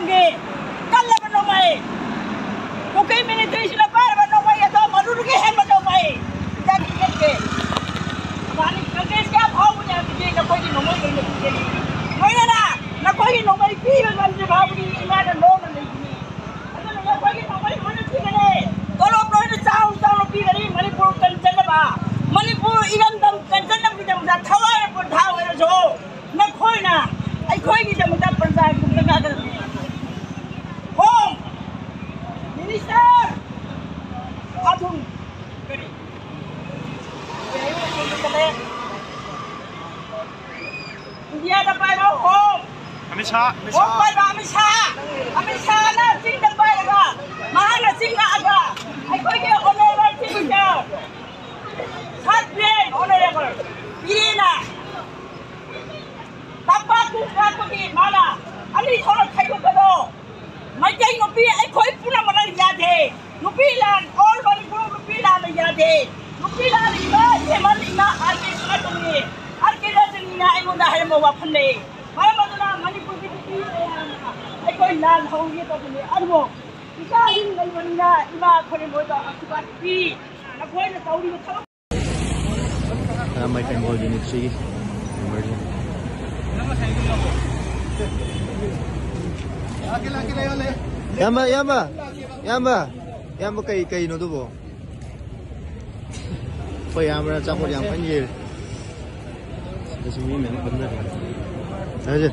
Tangi, kalla menomai. Bukai military sila par menomai atau malu rugi hem menomai. Jangan keke. Mani keke siapa bau punya keke nak kau ini nomai ini keke. Mana dah? Nak kau ini nomai pi macam je bau ni mana nomai ni. Ada nak kau ini nomai mana pi ni? Kalau kau ini tahu pi ni Manipur kancan apa? Manipur ikan dam kancan apa kita muda thawai pun thawai lah jo. Nak kau na, kau ini kita muda percaya kita nak ada. Home Minister, atung kiri. India dapat home. Amit Shah. Home pada Amit Shah. Amit Shah na sing dapat apa? Mahal na sing na apa? Kau ini honorable minister. Satria honorable. Irina. Tanpa tu di mana? Ani orang kaya tu. Macam nupi, kau pun mana jadi? Nupi lan, all bani pun nupi lan jadi. Nupi lan ini, mana ini arti apa ni? Arti apa ni? Aku dah ada mau apa ni? Mana mana na mani pun nupi lan. Kau lan, kau ni tu ni. Aduh, kita ini mana na? Ima kau ni mau dah aku nupi. Aku ni tahu ni tahu. My friend was in it. See, Yamba kay no tubo. Kaya Yamba cakap yang panjir. Di sini memang benar. Aja.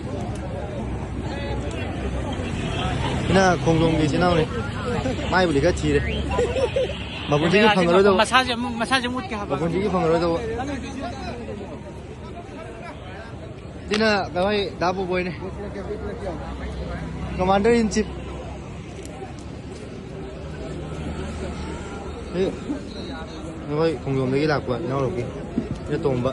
Ina konglong di sini ni. Mai boleh kacir. Babun jadi pengaruh tu. Massage mood ke apa? Babun jadi pengaruh tu. Dina kawai dapu boy ni. Commander in chief. Kawai konglong lagi lah kuat. Nau lagi. Ini tomba.